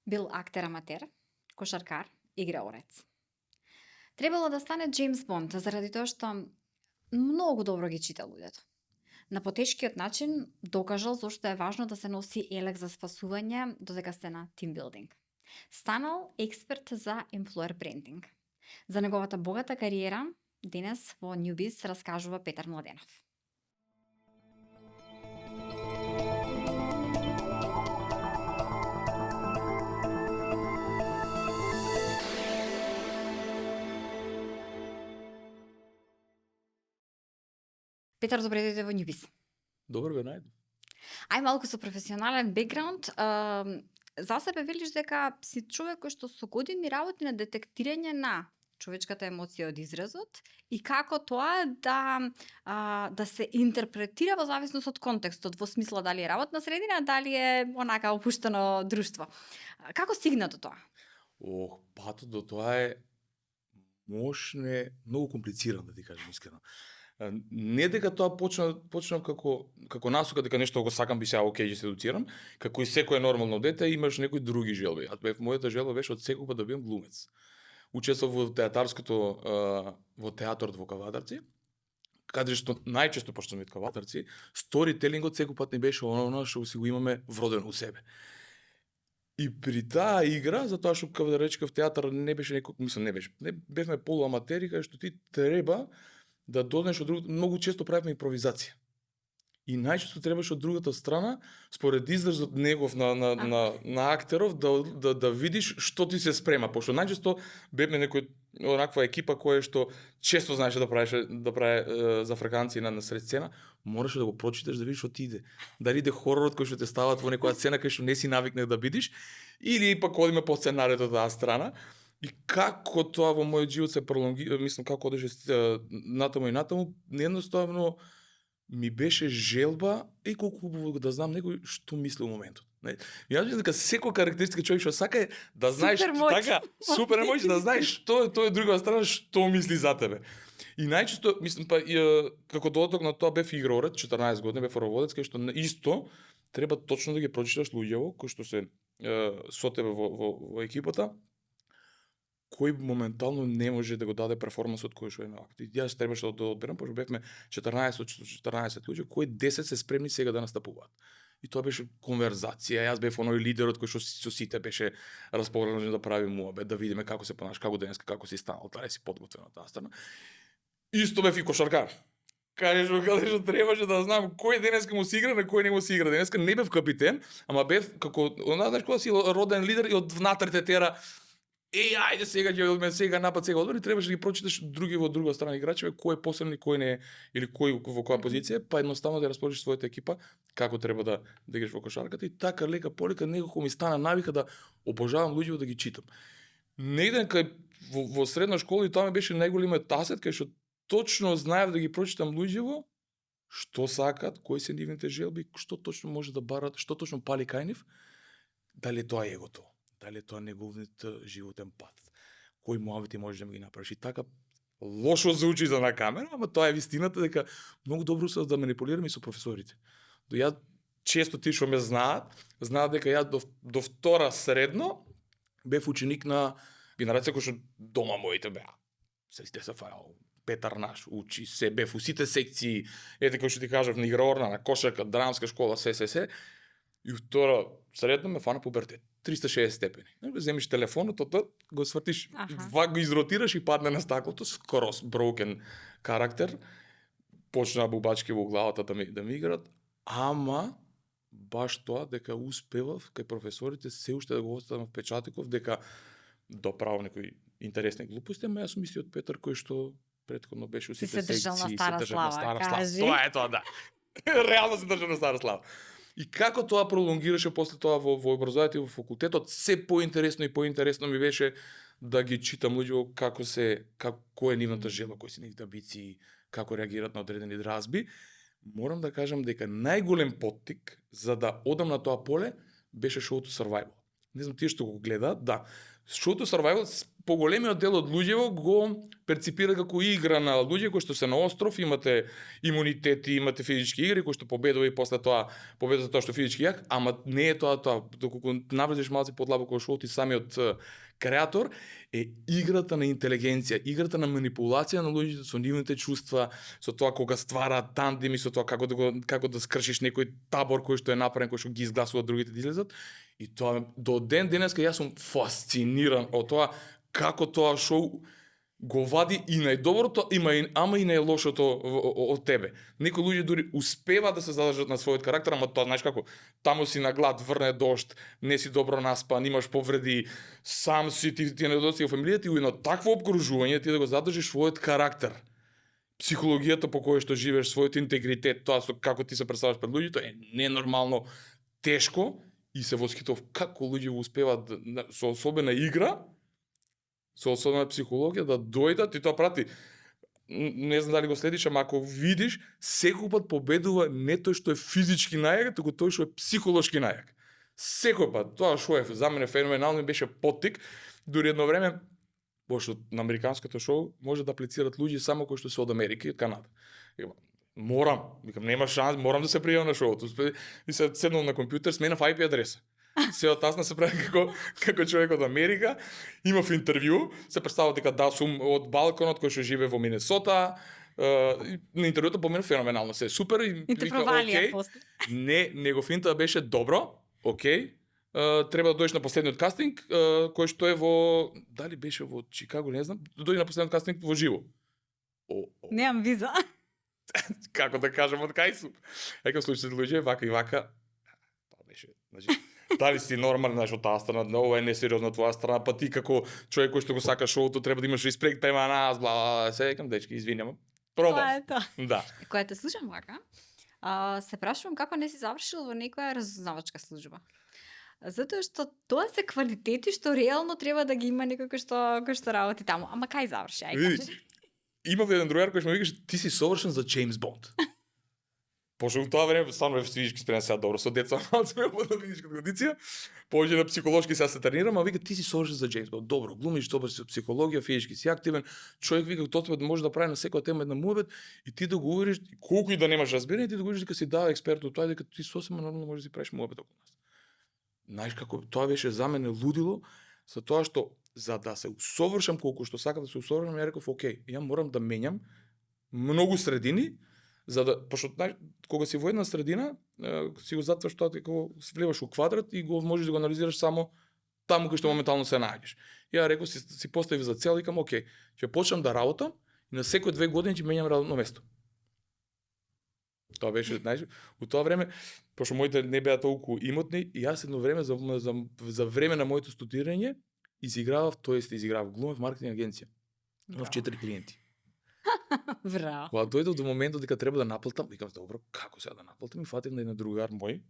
Бил актер аматер, кошаркар, играорец. Требало да стане Джеймс Бонд заради тоа што многу добро ги чита луѓето. На потешкиот начин докажал зошто е важно да се носи елек за спасување додека сте на тимбилдинг. Станал експерт за employer branding. За неговата богата кариера денес во Newbiz раскажува Петар Младенов. Петар, добре дојде во Newbiz. Добро ве најдов. Ај малку со професионален бекграунд. За себе велиш дека си човек кој што со години работи на детектирање на човечката емоција од изразот и како тоа да се интерпретира во зависност од контекстот, во смисла дали е работна средина, дали е онака опуштено друштво. Како стигна до тоа? Патот до тоа е многу комплициран, да ти кажам искрено. Не дека тоа почнав како насока дека нешто го сакам, би сега окей, ќе се едуцирам, како и секое нормално дете имаш некои други желби. Мојата желба беше од секогаш да бидам глумец. Учествував во театарското во театарот во Кавадарци, каде што најчесто пошто сме Кавадарци, сторителингот секој пат не беше оно што си го имаме вродено у себе. И при таа игра, затоа што како да речкав театар не беше бевме полуаматери, каде што ти треба да дознеш од другото, многу често правевме импровизација. И најчесто требаше од другата страна, според изразот негов на актеров, да видиш што ти се спрема, пошто најчесто бевме некој онаква екипа која што често знаеше да прави за фраканци на сред сцена, мораше да го прочиташ да видиш што ти иде. Дали иде хоророт кој што те стават во некоја сцена кај што не си навикнал да видиш, или пак одиме по сценариото таа страна. И како тоа во мојот живот се пролонгира, како одеше натаму и натаму, едноставно ми беше желба и колку да знам некој што мисли во моментот. Јас мислам дека секој карактеристика човек што сака е да знаеш супер моќ да знаеш што е друга страна што мисли за тебе. И најчесто како додаток на тоа бев играорец, 14 години бев роводец, кај што исто треба точно да ги прочиташ луѓето кои што се со тебе во екипата, кој моментално не може да го даде перформансот кој што е на акт. Јас требаше да одберам, пошто бевме 14 луѓе, кои 10 се спремни сега да настапуваат. И тоа беше конверзација. Јас бев оној лидерот кој што со сите беше расположен да прави муабет, да видиме како се понаш, како денеска, како си станал, таа си подготвена таа страна. Исто бев и кошаркар. Каде што требаше да знам кој денеска му си игра, на кој не му си игра. Денеска не бев капитен, ама бев како, знаеш кога си роден лидер и од внатре те тера ајде сега ќе одиме, сега напад, сега одбор, и требаше да ги прочиташ други во друга страна играчеве, кој е посилен и кој не е, или кој во која позиција, па едноставно да расположиш својата екипа како треба да играш во кошарката, и така лека полека некако ми стана навика да обожавам луѓето да ги читам. Негде кај во средна школа и тоа ми беше најголемиот асет, кај што точно знаев да ги прочитам луѓето, што сакат, кои се нивните желби, што точно може да барат, што точно пали кај нив, дали тоа е егото, дали тоа неговниот животен пат, кои муабети можеш да ми ги направиш. И така лошо звучи за на камера, ама тоа е вистината дека многу добро се да манипулирам и со професорите. Ја често ти што ме знаат дека ја до втора средно бев ученик на генерација кој што дома моите беа. Се фајал Петар наш учи се, бев у сите секции, ете кој што ти кажав, на играорна, на кошарка, драмска школа, се. И втора средно ме фана пубертет. 360 степени. Земиш телефонот, го свртиш, го изротираш и падне на стаклото, скоро broken карактер. Почна бубачки во главата да ми играт, ама баш тоа дека успевав кај професорите се уште да го оставам впечатоков дека доправо некои интересни глупости, ама јас сум истиот Петар кој што претходно беше у сите секции, се држал на стара слава, кажи. Тоа е тоа, да. Реално се држал на стара слава. И како тоа пролонгираше после тоа во образованието и во факултетот, се поинтересно и поинтересно ми беше да ги читам луѓето како е нивната желба, кои се нивните амбиции, како реагираат на одредени дразби. Морам да кажам дека најголем поттик за да одам на тоа поле беше шоуто Survival. не знам тие што го гледаат, да. Шоуто Survival поголемиот дел од луѓето го перципира како игра на луѓе кои што се на остров, имате имунитети, имате физички игри кои што победува и после тоа победува тоа што физички јак, ама не е тоа, доколку навлезеш малку подлабоко во шоуто и самиот креатор е играта на интелигенција, играта на манипулација на луѓето со нивните чувства, со тоа кога ствараат тандеми, со тоа како да скршиш некој табор кој што е направен, кој што ги изгласува другите да излезат. И тоа до ден денеска јас сум фасциниран од тоа како тоа шоу го вади и најдоброто, ама и најлошото од тебе. Некои луѓе дури успеваат да се задржат на својот карактер, ама тоа знаеш како, таму си на глад, врне дожд, не си добро наспан, имаш повреди, сам си ти недостига фамилијата и уедно такво обкружување ти да го задржиш својот карактер. Психологијата по која што живееш, својот интегритет, тоа со како ти се представаш пред луѓето е ненормално тешко и се восхитов како луѓе успеваат со особена игра, со особена психологија да дојдат и тоа прати. Не знам дали го следиш, ама ако видиш, секој пат победува не тој што е физички најак, туку тој што е психолошки најак. Секој пат. Тоа шоу е за мене феноменално и беше поттик. Дури едно време, пошто на американското шоу може да аплицираат луѓе само кои што се од Америка и од Канада. Викам, нема шанс, морам да се пријавам на шоуто. И се седнал на компјутер, сменав IP адреса. Се од тасна се прави како човек од Америка, имав интервју, се представува дека да сум од балконот кој што живее во Минесота. На интервјуто поминав феноменално, се супер и те провалија после. Не го финта беше добро, окей. Треба да дојдеш на последниот кастинг, кој што е во дали беше во Чикаго, не знам, дојде на последниот кастинг во живо. Немам виза. Како да кажам од кај сум. Екам случајот луѓе вака и вака. Тоа беше, значи, дали си нормален, знаеш, од таа страна, ова е несериозно од твоја страна, па ти како човек кој што го сака шоуто треба да имаш респект према нас, бла, се екам дечки, извинувам. Пробав. Тоа е тоа. Да. Кога те слушам вака, се прашувам како не си завршил во некоја разузнавачка служба. Затоа што тоа се квалитети што реално треба да ги има некој кој што работи таму. Ама кај заврши? Ај кажи. Имав еден другар кој што ми викаше ти си совршен за Джеймс Бонд. Пошто во тоа време станува физички спремен сега добро со деца, малку сме во физичка кондиција. Повеќе на психолошки сега се тренирам, а вика ти си совршен за Джеймс Бонд. Добро, глумиш, добро си психологија, физички си активен. Човек вика тоа може да прави на секоја тема една муабет и ти да го увериш колку и да немаш разбирање, ти да го увериш дека си дава експерт од тоа дека ти сосема нормално можеш да си правиш муабет околу нас. Знаеш како тоа беше за мене лудило, за тоа што за да се усовршам колку што сакам да се усовршам, ја реков окей, ја морам да менјам многу средини, за да пошто кога си во една средина, си го затвараш тоа како влеваш у квадрат и го можеш да го анализираш само таму кај што моментално се наоѓаш. Ја реков си поставив за цел и викам окей, ќе почнам да работам и на секој 2 години ќе менјам работно место. Тоа беше, знаеш, во тоа време, пошто моите не беа толку имотни, и јас едно време за време на моето студирање изигравав глумев маркетинг агенција. Имав 4 клиенти. Браво. Кога дојдов до моментот дека треба да наплатам, викам добро, како сега да наплатам и фатив на еден другар мој,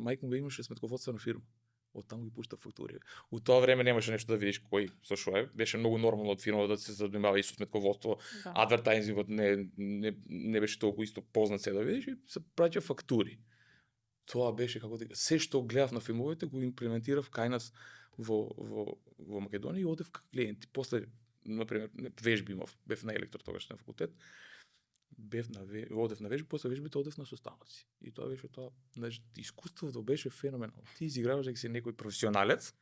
мајка му имаше сметководствена фирма. Од таму ги пушта фактури. У тоа време немаше нешто да видиш кој со што е, беше многу нормално од фирма да се занимава и со сметководство, Да. адвертајзингот не беше толку исто познат се да видиш и се праќа фактури. Тоа беше како дека се што гледав на филмовите го имплементирав кај нас во Македонија и одев кај клиенти. После, например, вежби имав, бев на електро тогаш на факултет. Одев на вежби, после вежбите одев на состаноци. И тоа беше тоа, значи искуството беше феноменално. Ти изиграваш дека си некој професионалец,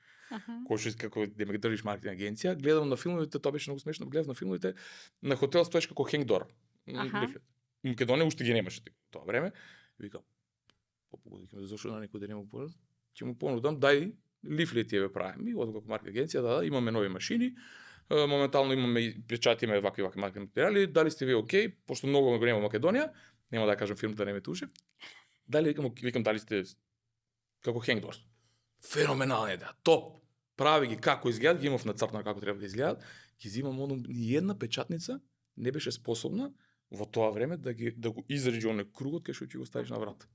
кој што како да ме држиш маркетинг агенција, гледам на филмовите, тоа беше многу смешно, гледав на филмовите на хотел стоеш како хенгдор. Македонија уште ги немаше тоа време. Викам, викам зашо на некој да нема пораз, ќе му понудам дај лифлет ја правиме и одам како маркетинг агенција, да, имаме нови машини. Моментално имаме печати, имаме вакви маркетинг материјали, дали сте ви окей, пошто многу го нема Македонија, нема да кажам фирмата не ме туше. Дали викам дали сте како хенгдор. Феноменална идеја, топ. Прави ги како изгледат, ги имав нацртано како треба да изгледат, ги земам ни една печатница не беше способна во тоа време да го изреди оној кругот кај што ќе го ставиш на врата.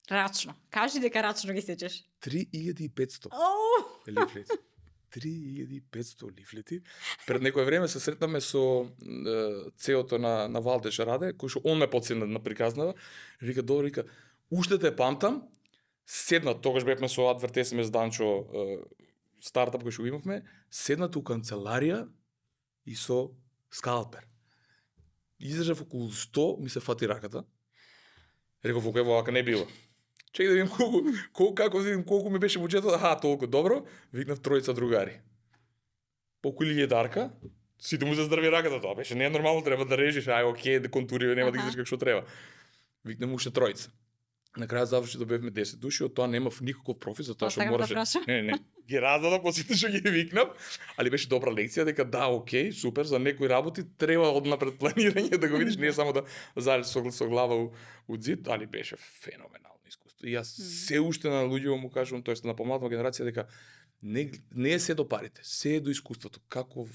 Рачно. Кажи дека рачно ги сечеш. 3500 Оу! лифлети. 3500 лифлети. Пред некое време се сретнаме со цеото на Валдеш Раде, кој што он ме потсина на приказнава. Вика, добро, вика, уште те памтам, седнат, тогаш бевме со Advertisement Данчо, стартап кој што го имавме, седнат у канцеларија и со скалпер. Издржав околу 100, ми се фати раката. Реков, окей, вака не било. Чекај да видим како видим колку ми беше буџетот, толку добро, викнав тројца другари. Поку илјадарка, сите му заздрави раката, тоа беше не е нормално, треба да режиш, окей, да контури, нема да ги как што треба. Викнам уште тројца. На крајот заврши да бевме 10 души, од тоа немав никаков профит, затоа што мораше. Не, ги раздадов по сите што ги викнав, али беше добра лекција дека да, окей, супер, за некои работи треба однапред планирање да го видиш, не само да залез со глава у зид, али беше феноменално искуство. И јас се уште на луѓето му кажувам, тоест на помладата генерација дека не е се до парите, се е до искуството. Како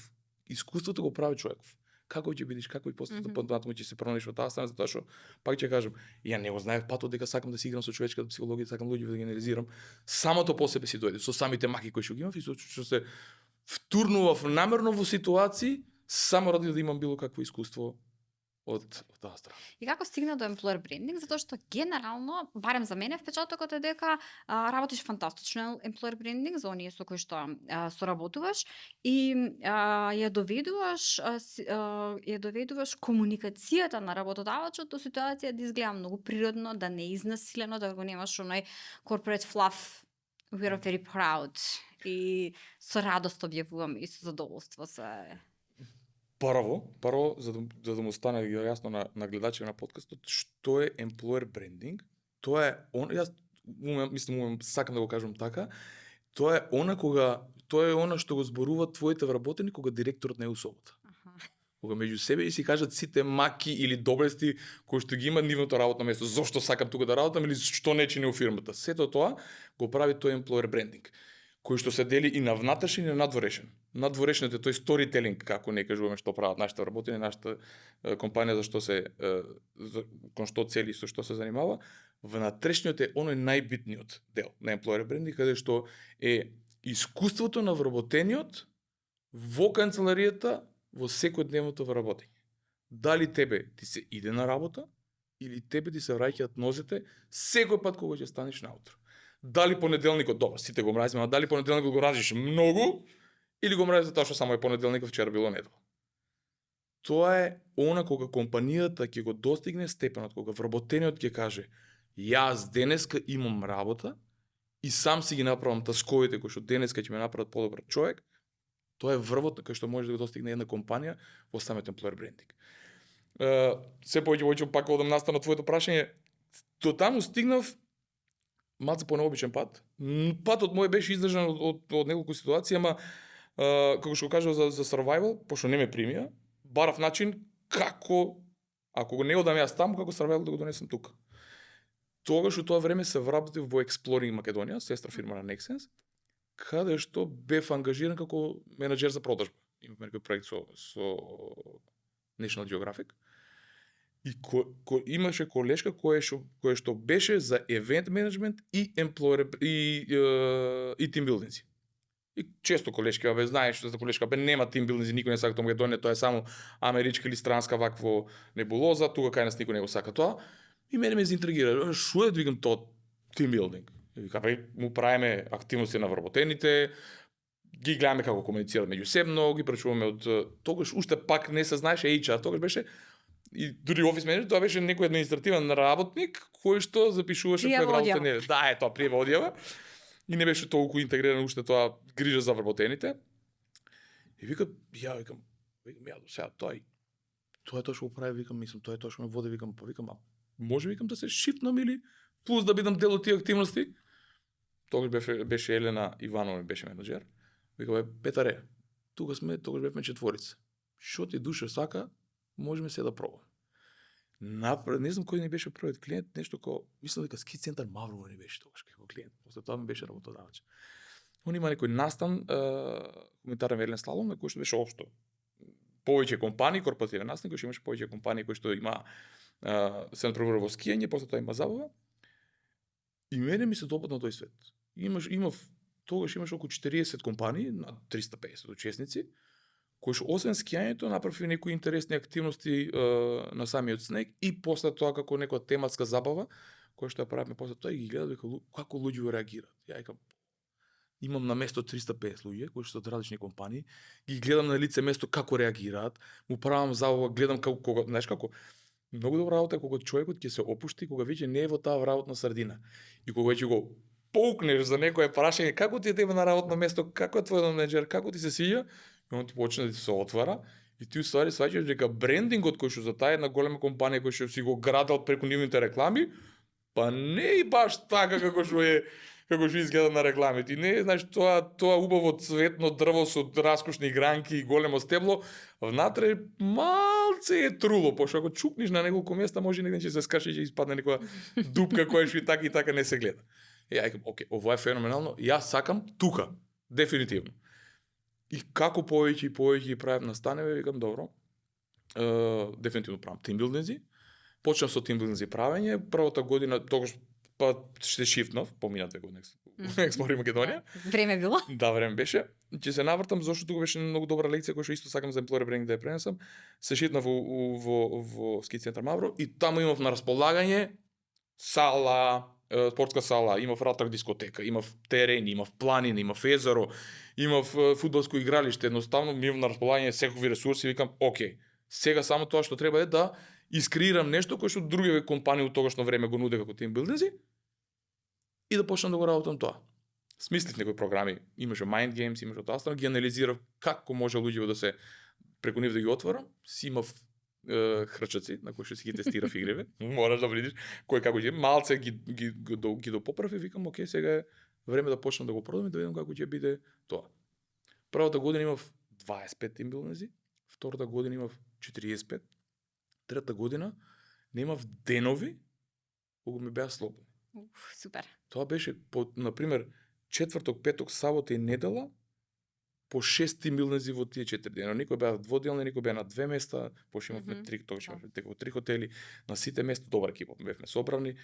искуството го прави човеков. Како ќе бидеш, како и после понатаму ќе се пронајдеш во таа страна, затоа што пак ќе кажам, ја не го знаев патот дека сакам да си играм со човечката психологија, сакам луѓе да генерализирам. Самото по себе си дојде со самите маки кои што ги имав и што се втурнував намерно во ситуации само ради да имам било какво искуство од таа страна. И како стигна до employer branding? Затоа што генерално, барем за мене, впечатокот е дека работиш фантастично employer branding за оние со кои што соработуваш и ја доведуваш комуникацијата на работодавачот до ситуација да изгледа многу природно, да не е изнасилено, да го немаш оној corporate fluff, we are very proud и со радост објавувам и со задоволство се. Прво, за да му стане јасно на гледачите на подкастот, што е employer branding, тоа е јас сакам да го кажам така, тоа е она што го зборуваат твоите вработени кога директорот не е у собата. Кога меѓу себе и си кажат сите маки или доблести кои што ги има нивното работно место, зошто сакам тука да работам или што не чини у фирмата. Сето тоа го прави тој employer branding, кој што се дели и на внатрешен и на надворешен. Надворешниот е тој storytelling, како не кажуваме што прават нашите работени, нашата компанија за што кон што цели, со што се занимава. Внатрешниот е оној најбитниот дел на employer branding, каде што е искуството на вработениот во канцеларијата во секојдневното вработење. Дали тебе ти се иде на работа или тебе ти се враќаат нозете секој пат кога ќе станеш наутро. Дали понеделникот, добро, сите го мразиме, дали понеделникот го мразиш многу или го мразиш затоа што само е понеделникот, вчера било недела. Тоа е она кога компанијата ќе го достигне степенот, кога вработениот ќе каже јас денеска имам работа и сам си ги направам тасковите кои што денеска ќе ме направат подобар човек, тоа е врвот кај што може да го достигне една компанија во самиот employer branding. Се повеќе пак одам настана твоето прашање, до таму стигнав малце по необичен пат. Патот мој беше издржан од неколку ситуации, ама како што кажав за survival, пошто не ме примија, барав начин како, ако го не одам јас таму, како survival да го донесам тука. Тогаш у тоа време се вработив во Exploring Македонија, сестра фирма на Nexense, каде што бев ангажиран како менаџер за продажба. Имавме некој проект со National Geographic. И имаше колешка која што беше за event management и employer и team building. И често колешки, знаеш за колешка, нема team building, никој не сака тоа Македонија, тоа е само америчка или странска вакво небулоза, тука кај нас никој не го сака тоа. И мене ме заинтригира, што е викам тоа team building? И вика, му правиме активности на вработените, ги гледаме како комуницираат меѓусебно, ги прачуваме од тогаш уште пак не се знаеше HR, тогаш беше и дури офис менеджер, тоа беше некој административен работник кој што запишуваше кој работење. Да, е тоа пријава одјава. И не беше толку интегрирано уште тоа грижа за вработените. И викам ја до сега тоа е тоа што го прави, викам, мислам, тоа е тоа што ме води, викам, може викам да се шифнам или плюс да бидам дел од тие активности. Тогаш беше Елена Иванова, беше менаџер. Викам, Петаре, тогаш бевме четворица. Што ти душа сака, можеме се да пробаме. Не знам кој не беше првиот клиент, нешто како, мислам дека Ски центар Маврово не беше тогаш како клиент. После тоа ми беше работодавач. Он има некој настан, коментарен велен слалом, на кој што беше општо повеќе компании, корпоративен настан, кој што имаше повеќе компании кои што има се натпреварува во скијање, после тоа има забава. И мене ми се допадна тој свет. Тогаш имаш околу 40 компании, над 350 учесници, кои што освен скијањето направи некои интересни активности на самиот снег и после тоа како некоја тематска забава, кои што ја правиме после тоа и ги гледам вика како луѓе реагираат. Ја викам имам на место 350 луѓе кои што од различни компании, ги гледам на лице место како реагираат, му правам забава, гледам како кога, знаеш како многу добра работа е кога човекот ќе се опушти, кога веќе не е во таа работна средина. И кога веќе го поукнеш за некое прашање како ти е тебе на работно место, како е твојот менеджер, како ти се свиѓа, и он ти почне да ти се отвара. И ти уствари сваќаш дека брендингот кој што за таа една голема компанија кој што си го градел преку нивните реклами, па не е баш така како што изгледа на рекламите. И не е, знаеш, тоа убаво цветно дрво со раскошни гранки и големо стебло, внатре малце е труло, пошто ако чукниш на неколку места може негде ќе се скаши и ќе испадне некоја дупка која што и така не се гледа. Ја викам, окей, ова е феноменално, јас сакам тука, дефинитивно. И како повеќе и повеќе ги правам настанеме, викам, добро, дефинитивно правам тимбилдинзи. Почнав со тимбилдинзи правење, првата година тогаш па ще шифнав, помина 2 години Експлори Македонија. Време било. Да, време беше. Ќе се навртам зашто тука беше многу добра лекција која што исто сакам за employer branding да ја пренесам. Се шитнав во ски центар Мавро и таму имав на располагање сала, спортска сала, имав ратак дискотека, имав терени, имав планина, имав езеро, имав фудбалско игралиште, едноставно ми имав на располагање секои ресурси, викам, окей, сега само тоа што треба е да искреирам нешто кое што други компании од тогашно време го нуде како тимбилдинзи и да почнам да го работам тоа. Смислив некои програми, имаше Mind Games, имаше тоа, ги анализирав како може луѓе да се преку нив да ги отворам, си имав хрчаци на кои што си ги тестирав игриве, мораш да видиш кој како ќе малце ги допоправи, викам окей, сега е време да почнам да го продам и да видам како ќе биде тоа. Првата година имав 25 тимбилдинзи, втората година имав 45, трета година немав денови кога ми беа слободни. Супер. Тоа беше на пример четврток, петок, сабота и недела по 6 тимбилдинзи во тие 4 дена. Никој беа дводелни, никој беа на 2 места, пошто имавме 3, тогаш имавме 3 хотели, на сите места добар екипа бевме собрани.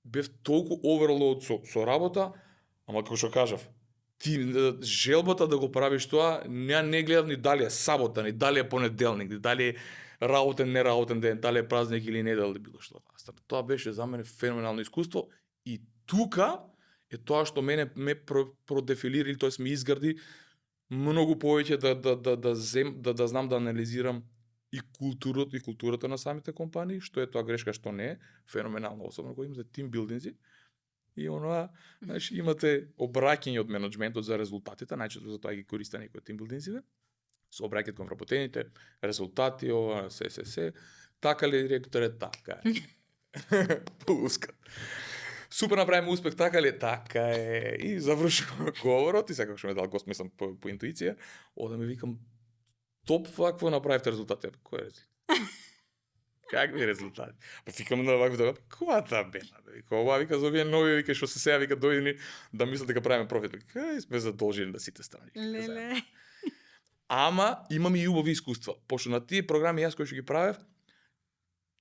Бев толку оверлоад со работа, ама како што кажав, ти желбата да го правиш тоа, не гледав ни дали е сабота, ни дали е понеделник, ни дали е работен, неработен ден, дали е празник или недела или било што. Тоа беше за мене феноменално искуство и тука е тоа што мене ме продефилира или тоест ми изгради многу повеќе да знам да анализирам и културата на самите компании, што е тоа грешка, што не е, феноменално, особено кога имате тимбилдинзи и оноа, значи имате обраќање од менеджментот за резултатите, најчесто за тоа ги користат некои тимбилдинзиве, со обраќање кон вработените, резултати, ова, се. Така ли директоре? Така е. Пускат. Супер направиме успех, така ли? Така е. И завршувам говорот и сега што ме дал гост, мислам по интуиција, ода ми викам топ вакво направивте резултати. Кој е резултат? Какви резултати? Па викам на вакво тоа, која та бена? Вика, ова вика за овие нови, вика што се сега вика дојдени да мислат дека правиме профит. Кај сме задолжени да сите страни. Леле. Ама имам и убави искуства, пошто на тие програми јас кои што ги правев,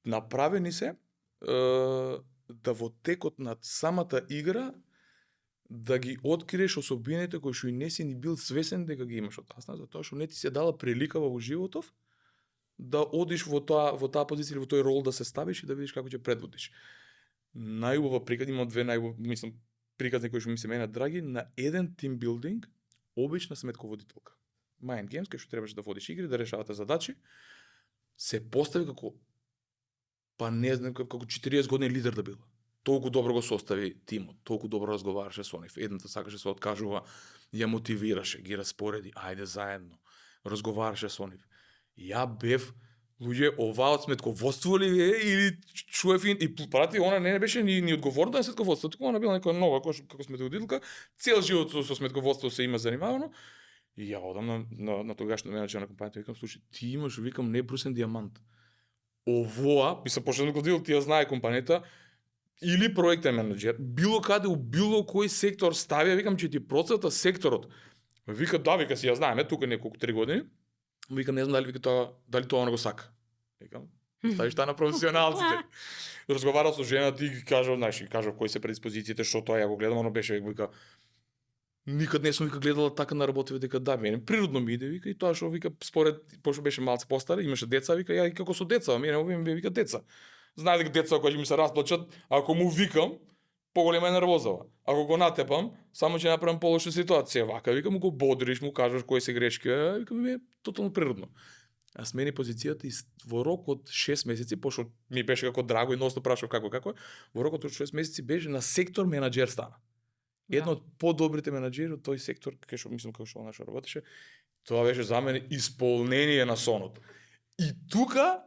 направени се да во текот на самата игра да ги откриеш особините кои што и не си ни бил свесен дека ги имаш од тасна, затоа што не ти се дала прилика во животов да одиш во таа позиција или во тој рол да се ставиш и да видиш како ќе предводиш. Најубава приказ, имам две мислам приказни кои што ми се мене драги, на еден тимбилдинг обична сметководителка. Mind Games, кај што требаше да водиш игри, да решавате задачи, се постави како па не знам како 40 години лидер да била. Толку добро го состави тимот, толку добро разговараше со нив. Едната сакаше се откажува, ја мотивираше, ги распореди, ајде заедно. Разговараше со нив. Ја бев луѓе, ова од сметководство ли е или чуев и прати, она не беше ни одговорна на сметководство, туку она била некоја нова како сметководителка, цел живот со сметководство се има занимавано. И ја одам на тогашниот менеджер на компанијата и викам, слушај, ти имаш, викам, небрусен дијамант. Овоа, би се почнал годил, ти ја знае компанијата, или проектен менеджер, било каде, у било кој сектор ставија, викам, че ти процента секторот. Вика, да, вика, си ја знаеме, тука неколку 3 години. Викам, не знам дали тоа не го сака. Викам, ставиш таа на професионалците. Разговарал со жената и ги кажав, знаеш, кои се предиспозициите, што тоа ја го гледам, оно беше, вика, никад не сум вика гледала така на работи, дека да, мене природно ми иде, вика, и тоа што вика според пошто беше малце постар, имаше деца, вика, ја и како со деца, мене овие ми вика деца. Знае дека деца кои ќе ми се расплачат, ако му викам, поголема е нервозава. Ако го натепам, само ќе направам полоша ситуација. Вака, викам, го бодриш, му кажеш кои се грешки, викам, ми е тотално природно. А смени позицијата и во рок од 6 месеци, пошто ми беше како драго и носто прашав како, во рок од 6 месеци беше на сектор менаџер стана. Едно од подобрите менаџери од тој сектор, кај што мислам како што нашо работеше, тоа беше за мене исполнение на сонот. И тука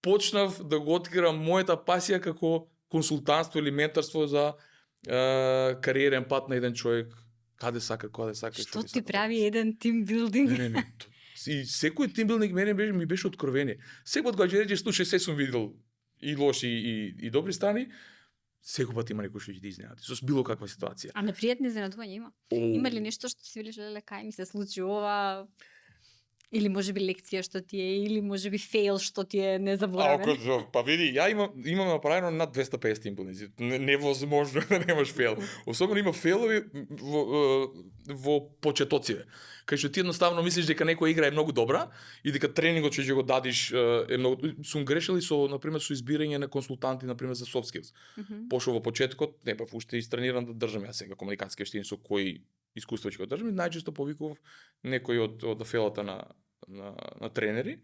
почнав да го откривам мојата пасија како консултантство или менторство за кариерен пат на еден човек, каде сака. Што ти прави еден тимбилдинг? Не. И секој тимбилдинг ми беше откровение. Секој пат кога ќе речеш, слушај, се сум видел и лоши и добри страни, секој пат има некој што ќе ти изненади со било каква ситуација. А непријатни изненадувања има? Има ли нешто што си велиш, леле, кај ми се случи ова? Или можеби лекција што ти е, или можеби фейл што ти е незаборавен? Па види, ја имам направено над 250 тимбилдинзи. Невозможно да немаш фейл. Особено има фейлови во почетоците. Кај што ти едноставно мислиш дека некоја игра е многу добра и дека тренингот што ќе го дадиш е многу. Сум грешил и со, например, со избирање на консултанти, например, за soft skills. Пошто во почетокот не бев уште истрениран да држам ја сега комуникацијски вештини со кои искуство ќе го држам и најчесто повикував некој од фелата на тренери.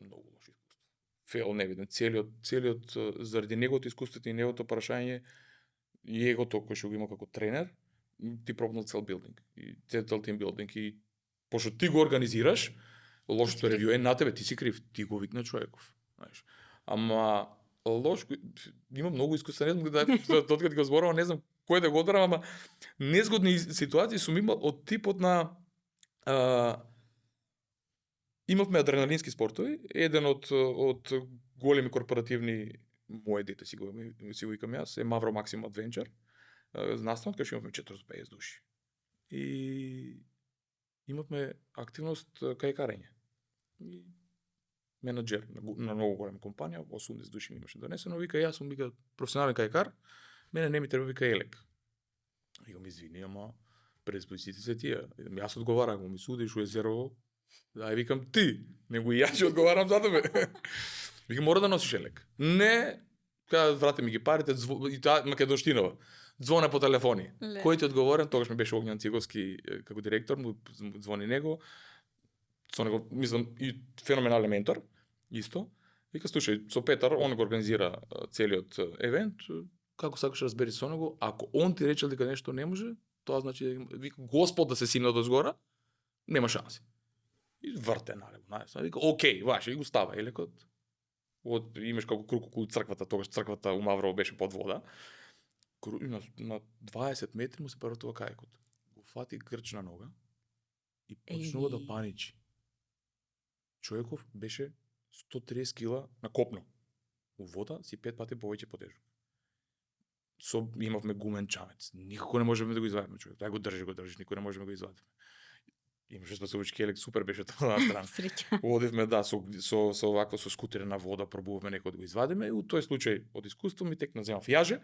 Многу лошо искуство. Фейл невиден. Целиот заради неговото искуство и неговото прашање и егото кој што го има како тренер, ти пропнал цел билдинг и цел тим билдинг и пошто ти го организираш, лошото ревју е на тебе, ти си крив, ти го викна човеков, знаеш. Ама лош има многу искуство, не знам откаде го зборувам, не знам кој да го одберам, ама незгодни ситуации сум имал од типот на имавме адреналински спортови, еден од големи корпоративни мои дете си го викам јас, е Mavro Maximum Adventure. Настанот кај што имавме 450 души. И имавме активност кајкарење. И менаџер на многу голема компанија, 80 души ми имаше донесено, вика јас сум професионален кајкар, мене не ми треба вика елек. Викам извини, ама предиспозициите се тие. Јас одговарам, ми судиш у езерово. Да, викам ти, него и јас ќе одговарам за тебе. Викам мора да носиш елек. Не, кога врати ми ги парите, и таа македонштинова. Звоне по телефони. Кој ти одговорен, тогаш ми беше Огњан Циговски како директор, му звони него. Со него, мислам, и феноменален ментор, исто. Вика, слушај, со Петар, он го организира целиот евент, како сакаш разбери со него, ако он ти рече дека нешто не може, тоа значи, вика, Господ да се симна до згора, нема шанси. И врте на него, најсно. Вика, окей, ваше, и го става елекот. Имаш како круг околу црквата, тогаш црквата у Маврово беше под вода. На 20 метри му се првртува кајкот. Го фати грчна нога и почнува да паничи. Човеков беше 130 кила на копно. У вода си 5 пати повеќе потежок. Имавме гумен чамец. Никако не можеме да го извадиме човек. Тај го држиш, никој не можеме да го извадиме. Имаше спасувачки елек, супер беше тоа на страна. Одивме со овакво со скутер на вода, пробувавме некој да го извадиме и у тој случај од искуство ми текна земав јаже.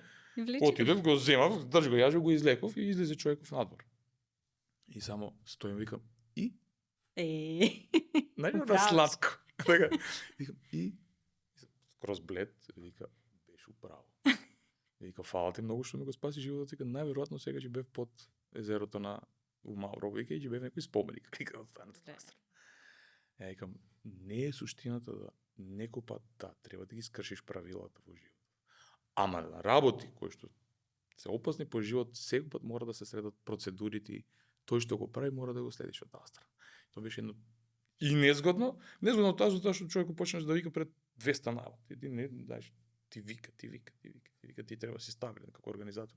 Отидов, го земав, држи го јаже, го излеков и излезе човеков надвор. И само стоим, викам, и? Најно да сладко. Така, викам, и? Скроз блед, вика, беше управо. Вика, фала ти многу што ми го спаси животот, вика, најверојатно сега ќе бев под езерото на у Маврово, вика, и ќе бев некој споменик. Вика, останете тоа страна. Викам, не е суштината да некој пат треба да ги скршиш правилата во живот. Ама на работи кои што се опасни по живот, секој пат мора да се следат процедурите и тој што го прави мора да го следиш од таа страна. Тоа беше едно и незгодно тоа затоа што човекот почнеш да вика пред 200 народ. Ти не знаеш, ти вика, ти треба да си стабилен како организатор.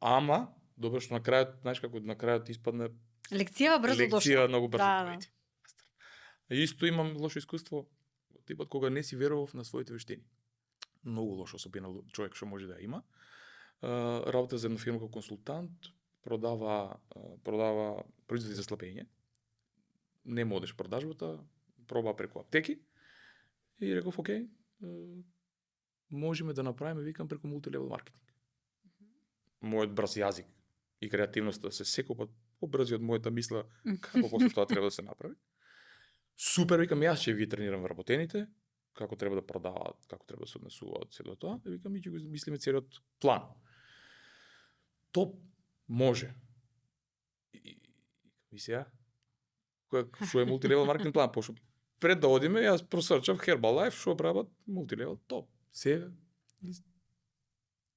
Ама добро што на крајот, знаеш како на крајот испадне лекција брзо дошла. Лекција многу брзо дојде. Исто имам лошо искуство типот кога не си верував на своите вештини. Многу лошо особина човек што може да има. Работа за една фирма како консултант, продава производи за слабење. Не модеш продажбата, проба преку аптеки и реков окей, можеме да направиме, викам, преку мултилевел маркетинг. Мојот брз јазик и креативноста се секој пат побрзи од мојата мисла како после тоа треба да се направи. Супер, викам, јас ќе ви тренирам вработените, како треба да продаваат, како треба да се однесуваат, се до тоа, и викам, и ќе го измислиме целиот план. Топ, може. И сега, што е мултилевел маркетинг план, пошто пред да одиме, јас просрчав Herbalife, што прават мултилевел топ. Се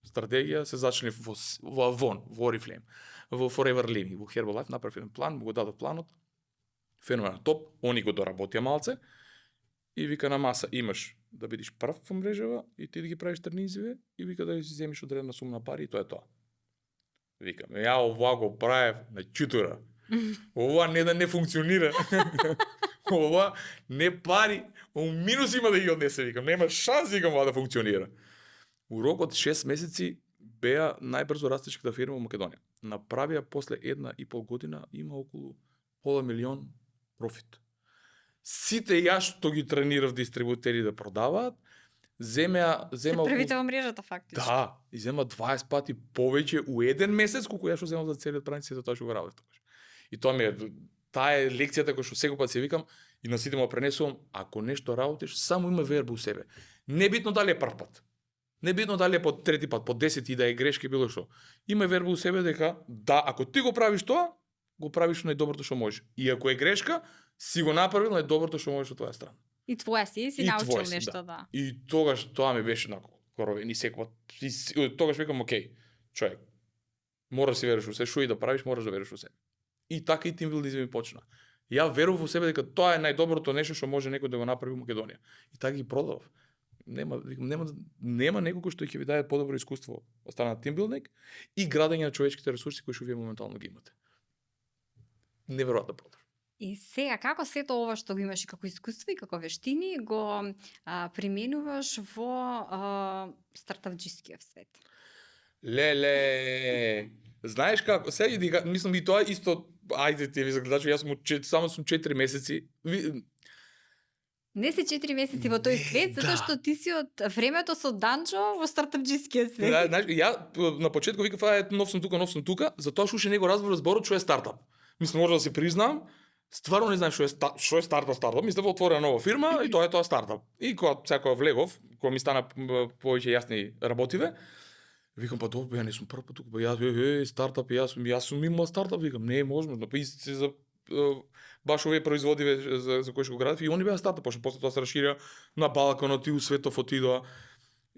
стратегија се зачне во Oriflame, во Forever Living, во Herbalife направив еден план, му го дадов планот. Феноменален топ, они го доработија малце и вика на маса имаш да бидеш прв во мрежава и ти да ги правиш тренинзиве и вика да си земиш одредена сума на пари и тоа е тоа. Викам, ја ова го правев на чутура. Ова не да не функционира. Ова не пари, минус има да ги однесе, викам, нема шанс викам ова да функционира. У рок од 6 месеци беа најбрзо растечката фирма во Македонија. Направија после 1,5 година има околу $500,000 профит. Сите јас што ги тренирав дистрибутери да продаваат, земеа првите во мрежата фактично. Да, и зема 20 пати повеќе у еден месец колку јас што земав за целиот празник за тоа што го работев тогаш. И тоа ми е таа е лекцијата која што секој пат се викам и на сите му пренесувам, ако нешто работиш, само има верба у себе. Небитно дали е прв пат. Небитно дали е по трети пат, по 10 и да е грешки било што. Има верба у себе дека да, ако ти го правиш тоа, го правиш најдоброто што можеш. И ако е грешка, си го направил најдоброто што можеш од твоја страна. И твоја си научил нешто, да. И тогаш тоа ми беше нако коровени секој. Тогаш викам, окей, човек, мораш да си вериш во себе, што и да правиш, мораш да вериш во себе. И така и тимбилдинг ми почна. Ја верував во себе дека тоа е најдоброто нешто што може некој да го направи во Македонија. И така ги продавав. Нема некој кој што ќе ви даде подобро искуство од страна на тимбилдинг и градење на човечките ресурси кои што вие моментално ги имате. Неверојатно продав. И сега, како сето ова што го имаш и како искуство и како вештини, го применуваш во стартапџискиот свет? Леле, знаеш како, сега мислам и тоа исто, ајде ти ви загледачи, јас само сум 4 месеци. Не си 4 месеци во тој свет, затоа што ти си од времето со Данчо во стартапџискиот свет. Да, знаеш, ја на почетку викав, нов сум тука, затоа што уште не го разборав зборот што е стартап. Мислам, може да се признам, стварно не знам што е стартап. Мислам, отворена нова фирма и тоа е стартап. И кога секоја влегов, кога ми стана повеќе јасни работиве, викам, па добро, ја не сум прв пат тука, па јас стартап, јас сум имал стартап, викам, не е можно, па се за баш овие производиве за кои што го градев и они беа стартап, пошто после тоа се расширија на Балканот и у светов отидоа.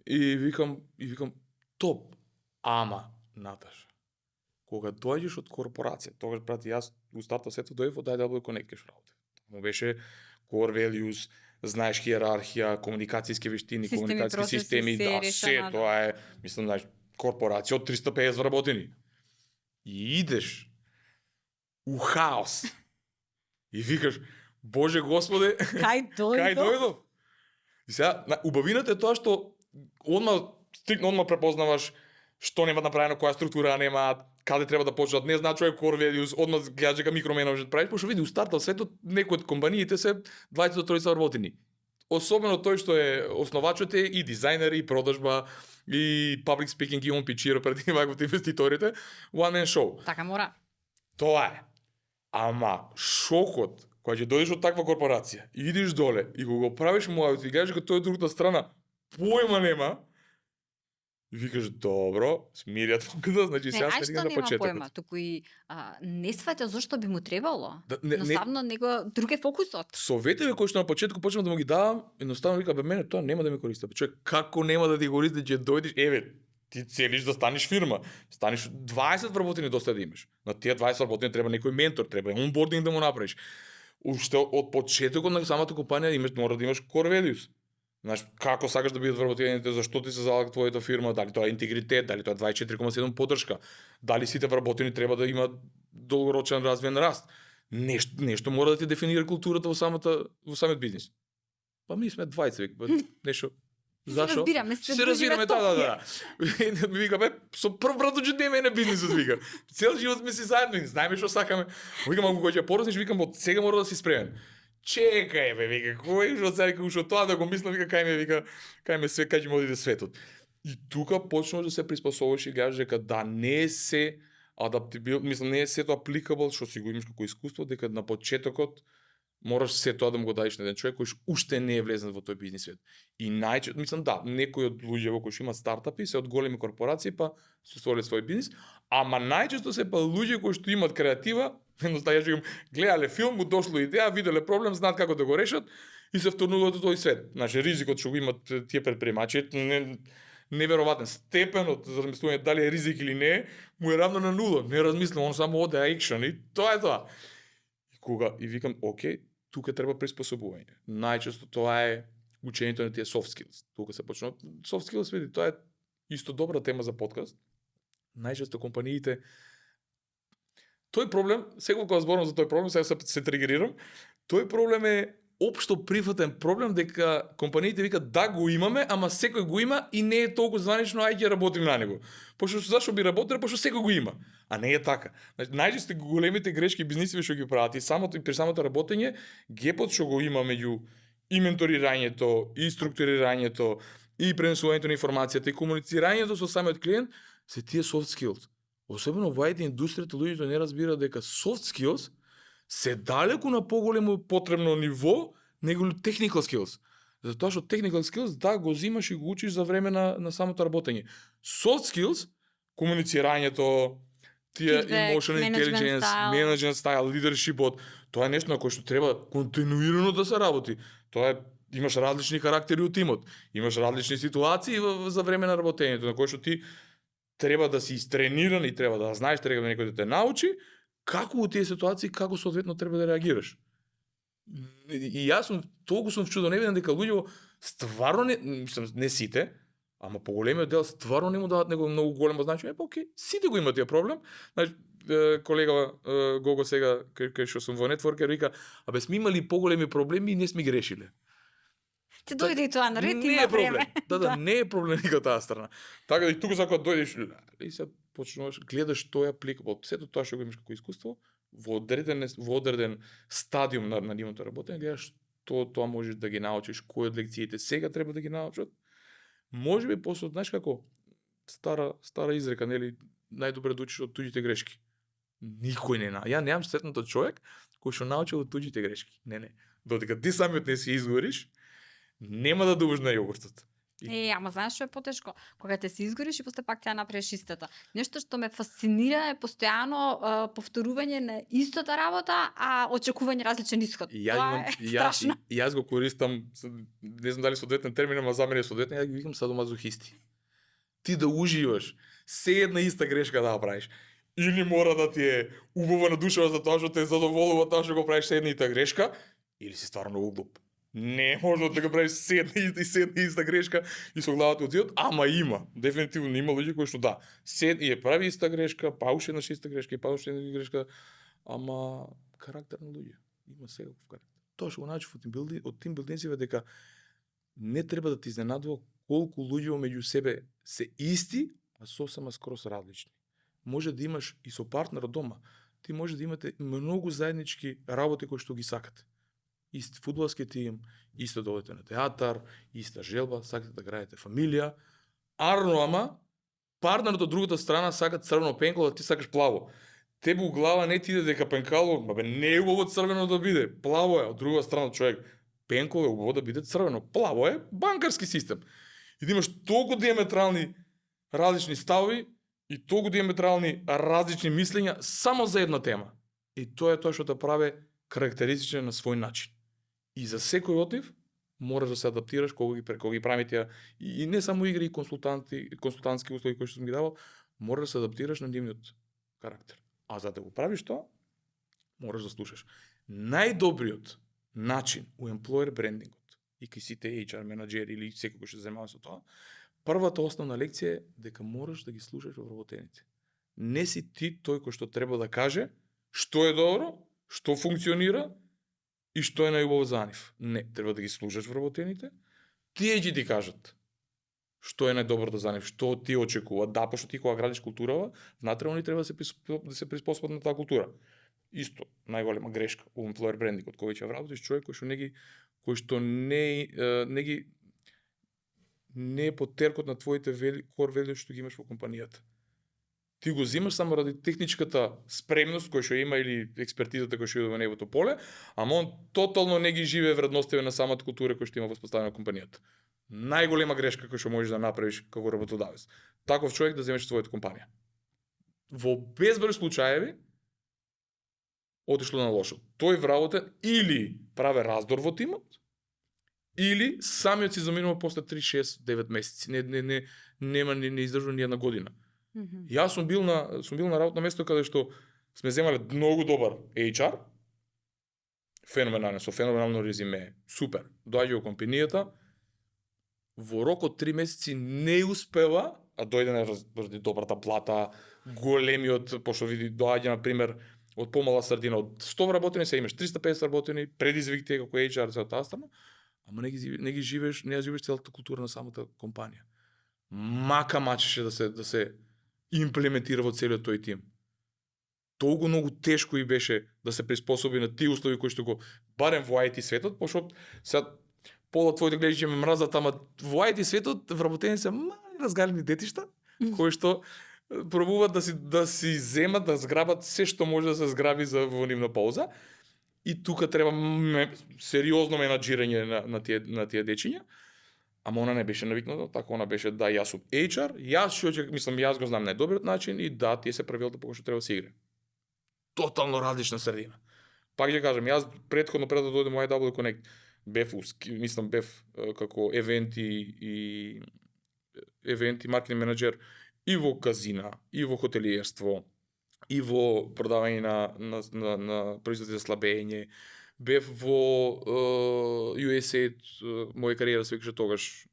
И викам, топ. Ама, Наташа, кога доаѓеш од корпорација, тогаш брати јас у стартап светот дојдов од IW Connect што работев. Му беше core values, знаеш хиерархија, комуникацијски вештини, комуникацијски системи, да, се тоа е, мислам, знаеш, корпорација од 350 вработени. И идеш у хаос. И викаш, Боже Господе, кај дојдов? И сега, убавината е тоа што одма препознаваш што нема направено, која структура нема, каде треба да почнат, не знае човек core values, одма гледаш дека микроменеджмент правиш, пошто види у стартап светот некои од компаниите се 20 до 30 вработени. Особено тој што е основачот е и дизајнер, и продажба, и public speaking, и он пичира пред инвеститорите, one man show. Така мора. Тоа е. Ама шокот, кога ќе дојдеш од таква корпорација, и идиш доле, и кога го правиш мојот, и кажеш дека тој е другата страна, појма нема, и викаш, добро, смиријат фоката, значи сега сме на почетокот. Не, појма, туку и не сваќа зошто би му требало. Едноставно него друг е фокусот. Советите кои што на почетку почнав да му ги давам, едноставно вика, мене тоа нема да ме користи. Човек, како нема да ти користи, ќе дојдеш, ти целиш да станеш фирма. Станеш 20 вработени доста да имаш. На тие 20 вработени треба некој ментор, треба онбординг да му направиш. Уште од почетокот на самата компанија мора да имаш core values. Знаеш, како сакаш да бидат вработените, зашто ти се залага твојата фирма, дали тоа е интегритет, дали тоа е 24,7 поддршка, дали сите вработени треба да имаат долгорочен развоен раст. Нешто мора да ти дефинира културата во самиот бизнис. Па ми сме 20, нешто. Зашо? Се разбираме, да. Ми вика, со прв брат ќе деме бизнисот, вика. Цел живот сме си заедно, знаеме што сакаме. Викам, ако го ќе поросниш, викам, од сега мора да си спремен. Чекај вика, кој што сега уште тоа да го мислам, вика, кај ме све, кај ќе му одиде светот. И тука почнуваш да се приспособуваш и гледаш дека да не се адаптибил, мислам не е сето applicable што си го имаш како искуство, дека на почетокот Мораш се тоа да му го дадеш на еден човек кој уште не е влезен во тој бизнис свет. И мислам да, некои од луѓе кои што имаат стартапи се од големи корпорации па се ствариле свој бизнис, ама најчесто се па луѓе кои што имаат креатива, едноставно ја гледале филм, му дошло идеја, виделе проблем, знаат како да го решат и се вторнуваат во тој свет. Значи ризикот што го имаат тие претприемачи неверојатен степенот за размислување дали е ризик или не, му е равно на нула. Не размислува, он само оде екшен и тоа е тоа. И викам, окей, тука треба приспособување. Најчесто тоа е учењето на тие soft skills. Тука се почнува soft skills, види, тоа е исто добра тема за подкаст. Најчесто компаниите тој проблем, секогаш кога зборам за тој проблем, сега се тригерирам, тој проблем е општо прифатен проблем дека компаниите викат да го имаме, ама секој го има и не е толку званично, ајде ќе работим на него. Пошто зашо би работеле, пошто секој го има. А не е така. Значи, најчесто големите грешки бизнисови што ги прават и при самото работење, гепот што го има меѓу и менторирањето, и структурирањето, и пренесувањето на информацијата, и комуницирањето со самиот клиент, се тие soft skills. Особено во IT индустријата луѓето не разбираат дека soft skills се далеку на поголемо потребно ниво него technical skills. Затоа што technical skills да го земаш и го учиш за време на самото работење. Soft skills, комуницирањето, тие emotional intelligence, management style, leadership, тоа е нешто на кое што треба континуирано да се работи. Тоа е, имаш различни карактери од тимот, имаш различни ситуации за време на работењето, на кое што ти треба да си истрениран и треба да знаеш, треба некој да те научи како во тие ситуации, како соодветно треба да реагираш. И јас сум толку вчуден, не видам дека луѓе стварно не сите, ама поголемиот дел стварно не му дават него многу големо значење. Окей, сите го имаат тие проблем. Значи, колега Гого сега кај што сум во нетворкер вика, абе сме имали поголеми проблеми и не сме ги решиле. Ти дојде и тоа на ред, има време. Да, не е проблем никако таа страна. Така да и тука кога дојдеш и се почнуваш гледаш што е applicable. Сето тоа што го имаш како искуство во одреден стадиум на нивното работење, гледаш тоа можеш да ги научиш, кои од лекциите сега треба да ги научат. Можеби после, знаеш како стара изрека, нели, најдобре да учиш од туѓите грешки. Никој не ја немам сретното човек кој што научил од туѓите грешки. Не. Додека ти самиот не си изгориш, нема да дуваш на јогуртот. Ама знаеш што е потешко? Кога те се изгориш и после пак ќе ја направиш истата. Нешто што ме фасцинира е постојано повторување на истата работа, а очекување различен исход. Тоа е страшно. Јас го користам, не знам дали соодветен термин, ама за мене е соодветен, ја ги викам садомазохисти. Ти да уживаш се една иста грешка да ја правиш. Или мора да ти е убава на душава за тоа што те задоволува тоа што го правиш се една иста грешка, или си стварно многу глуп. Не може да го правиш се една иста грешка и со главата од зидот, ама има. Дефинитивно има луѓе кои што да, се и е прави иста грешка, па уште една иста грешка и па уште една грешка, ама карактер на луѓе. Има секаков карактер. Тоа што го научив од тимбилдинците дека не треба да ти изненадува колку луѓе меѓу себе се исти, а сосема скрос различни. Може да имаш и со партнер од дома, ти може да имате многу заеднички работи кои што ги сакате. Ист фудбалски тим, исто да одите на театар, иста желба, сакате да градите фамилија, ама партнерот од другата страна сака црвено пенкало, а ти сакаш плаво. Тебе у глава не ти иде дека пенкало, не е убаво црвено да биде, плаво е, од друга страна човек, пенкало е убаво да биде црвено, плаво е банкарски систем. И да имаш толку диаметрални различни ставови и толку диаметрални различни мислења само за една тема. И тоа е тоа што те прави карактеристичен на свој начин. И за секој од нив можеш да се адаптираш кога ги прави тие и не само игри и консултантски услуги кои што сум ги давал, можеш да се адаптираш на нивниот карактер. А за да го правиш тоа, можеш да слушаш. Најдобриот начин у employer брендингот и кај сите HR менаџери или секој кој што се занимава со тоа, првата основна лекција е дека можеш да ги слушаш вработените. Не си ти тој кој што треба да каже што е добро, што функционира и што е најубаво за нив. Не, треба да ги слушаш вработените, тие ќе ти кажат што е најдобро за нив, што ти очекува. Да, пошто ти кога градиш културава, внатре они треба да се приспособат на таа култура. Исто, најголема грешка у employer брендингот, кој ќе вработиш човек кој што не е под теркот на твоите core values што ги имаш во компанијата. Ти го земаш само ради техничката спремност која што има или експертизата која што има во неговото поле, ама он тотално не ги живее вредностите на самата култура која што има воспоставена компанијата. Најголема грешка која што можеш да направиш како работодавец. Таков човек да земеш својата компанија. Во безброј случаеви отишло на лошо. Тој вработен или праве раздор во тимот, или самиот си заминува после 3, 6, 9 месеци. Не издржува ни една година. Јас сум бил на работно место каде што сме земале многу добар HR, феноменален, со феноменално резиме, супер. Доаѓа во компанијата, во рок од 3 месеци не успева, а дојде ради добрата плата, големиот, пошто види, доаѓа, на пример, од помала средина, од 100 работени, се имаш 350 работени, предизвик тие како HR за таа страна, ама не ги живееш целата култура на самата компанија. Мака мачеше да се имплементира во целиот тој тим. Толку многу тешко и беше да се приспособи на тие услови кои што го барем во IT светот, пошто сега пола твоите гледачи ме мразат, ама во IT светот вработени се мали разгалени детишта кои што пробуваат да си земат, да зграбат се што може да се зграби за во нивна полза. И тука треба сериозно менаџирање на тие дечиња. Ама она не беше навикната, така она беше да јас сум HR, јас го знам најдобриот начин и да тие се правилата по кои што треба да се игра. Тотално различна средина. Пак ќе кажам, јас претходно пред да дојдем во IW Connect бев како евенти маркетинг менаџер и во казина, и во хотелиерство, и во продавање на производи за слабење. Бев во USA, моја кариера се викаше тогаш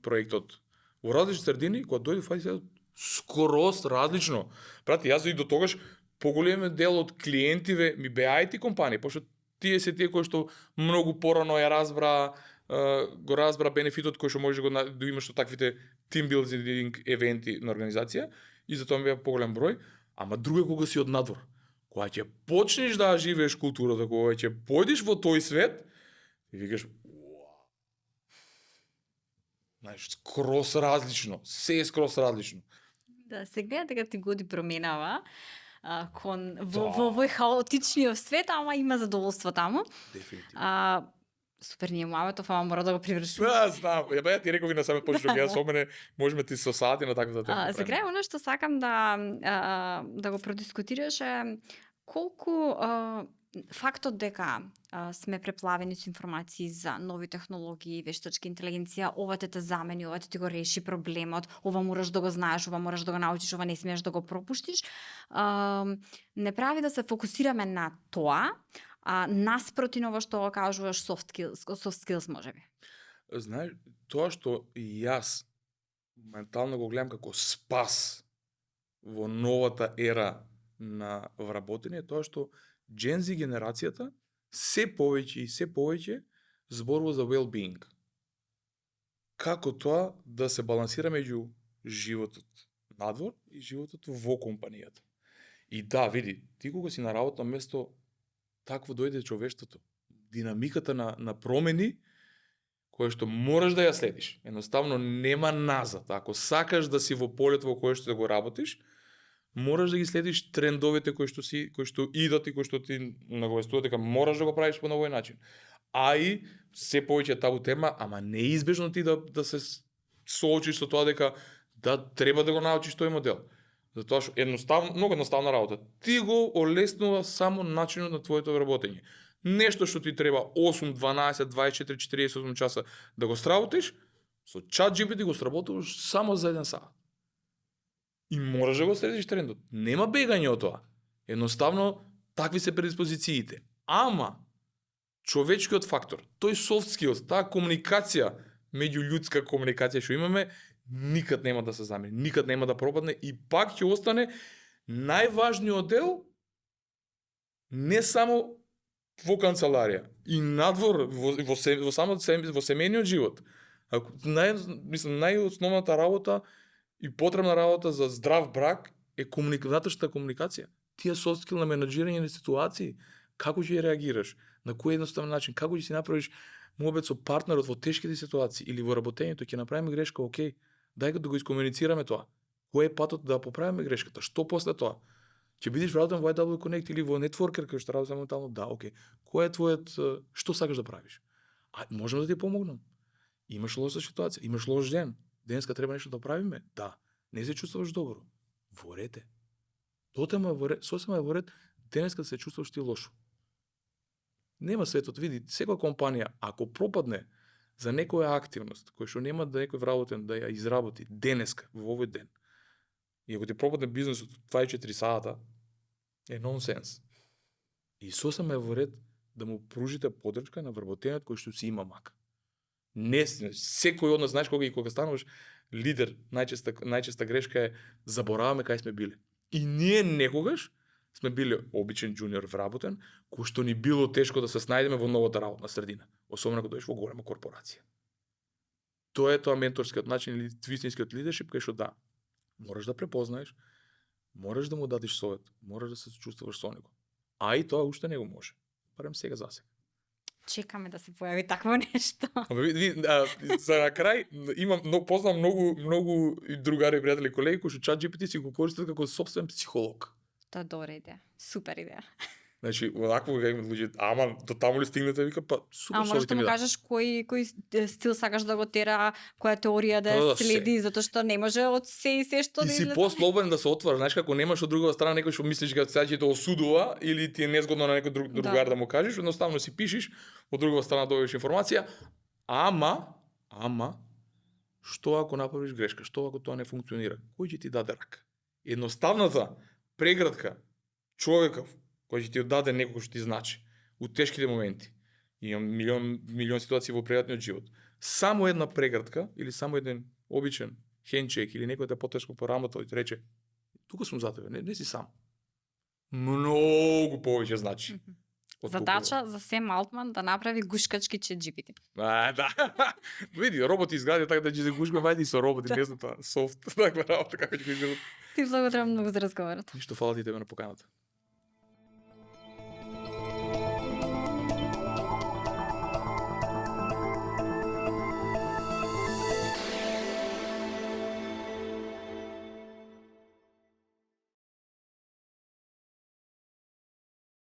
проектот. Во различни средини, кога дојде во IT, скороз различно. Прати, јас и до тогаш поголемиот дел од клиентиве ми беа IT компании, пошто тие кои што многу порано го разбра бенефитот кој што можеш да имаш со таквите team building евенти на организација и затоа ми беа поголем број, ама друго е кога си од надвор. Кога ќе почнеш да живееш културата, кога ќе појдеш во тој свет, и викаш, знаеш, скроз различно, се е скроз различно. Да, се гледа дека ти годи променава во овој хаотичниот свет, ама има задоволство таму. Дефинитивно. Супер ни е муаветов, ама мора да го привршим. Знам, ја ти реков и на самиот почеток, јас со мене можеме ти со сати на таква тема. За крај, оно што сакам да го продискутираш е колку фактот дека сме преплавени со информации за нови технологии, вештачка интелигенција, ова те замени, ова ти го реши проблемот, ова мораш да го знаеш, ова мораш да го научиш, ова не смееш да го пропуштиш, не прави да се фокусираме на тоа, наспроти на ова што го кажуваш soft skills можеби. Знаеш, тоа што јас ментално го гледам како спас во новата ера на вработење е тоа што Gen Z генерацијата се повеќе зборува за well-being. Како тоа да се балансира меѓу животот надвор и животот во компанијата. И да, види, ти кога си на работно место, такво дојде човештвото. Динамиката на промени, која што можеш да ја следиш. Едноставно нема назад. Ако сакаш да си во полето во кое што да го работиш, мораш да ги следиш трендовите кои што идат и кои што ти наговестуваат дека мораш да го правиш по новој начин. А и се повеќе табу тема, ама неизбежно ти да се соочиш со тоа дека да треба да го научиш тој модел. Затоа што многу едноставна работа. Ти го олеснува само начинот на твоето вработење. Нешто што ти треба 8, 12, 24, 48 часа да го сработиш, со ChatGPT го сработуваш само за 1 сат. И мораш да го следиш трендот. Нема бегање од тоа. Едноставно, такви се предиспозициите. Ама, човечкиот фактор, тој soft skills, таа комуникација, меѓулюдска комуникација што имаме, никад нема да се замени, никад нема да пропадне и пак ќе остане најважниот дел не само во канцеларија, и надвор во семејниот живот. Најосновната работа и потребна работа за здрав брак е внатрешната комуникација. Тие soft skill на менаџирање на ситуации, како ќе реагираш, на кој едноставен начин, како ќе си направиш муабет со партнерот во тешките ситуации или во работењето, ќе направиме грешка, окей, дај да го искомуницираме тоа. Кој е патот да поправиме грешката? Што после тоа? Ќе бидеш вработен во IW Connect или во Networker кај што работам моментално? Да, окей. Кој е твојот, што сакаш да правиш? А можам да ти помогнам. Имаш лоша ситуација, имаш лош ден. Денеска треба нешто да правиме? Да. Не се чувствуваш добро. Во ред е. Тотема е во ред, сосема е во ред, денеска се чувствуваш ти лошо. Нема светот, види, секоја компанија, ако пропадне за некоја активност, која што нема да некој вработен да ја изработи денеска, во овој ден, и ако ти пропадне бизнесот 24 сата, е нонсенс. И сосема е во ред да му пружите поддршка на вработениот кој што си има мак. Не, секој од нас, знаеш, кога стануваш лидер, најчеста грешка е забораваме кај сме биле. И ние некогаш сме биле обичен джуниор вработен, кој што ни било тешко да се снајдеме во новата работна средина, особено кога дојдеш во голема корпорација. Тоа е тоа менторскиот начин или вистинскиот лидершип, кај што да, мораш да препознаеш, мораш да му дадеш совет, мораш да се чувствуваш со него. А и тоа уште не го може. Барем сега за сега. Чекаме да се појави такво нешто. За на крај познам многу другари, пријатели, колеги кои што ChatGPT си го користат како сопствен психолог. Тоа е добра идеја. Супер идеја. Значи, одакво кога имат луѓе, ама до таму ли стигнете, вика, па супер. А можеш да му кажеш кој стил сакаш да го тера, која теорија да ја следи, затоа што не може од се и се што да да излезе. И си послободен да се отвараш, знаеш, како немаш од другава страна некој што мислиш дека сега ќе те осудува или ти е незгодно на некој другар да му кажеш, едноставно си пишеш, од другава страна добиваш информација, ама што ако направиш грешка, што ако тоа не функционира, кој ќе ти даде рака? Едноставната преградка човеков кој ќе ти даде некој што ти значи у тешките моменти. Имам милион ситуации во пријатниот живот. Само една преградка или само еден обичен хендшейк или некој те потешко порамота и ти рече тука сум за тебе, не си сам. Многу повеќе значи. Задача за Сем Алтман да направи гушкачки ChatGPT. Да. Види, роботи изградија така да ќе се гушкаме, вајде и со роботи, не знам тоа, софт, таква работа како ќе го изградат. Ти благодарам многу за разговорот. Ништо, фала ти тебе на поканата.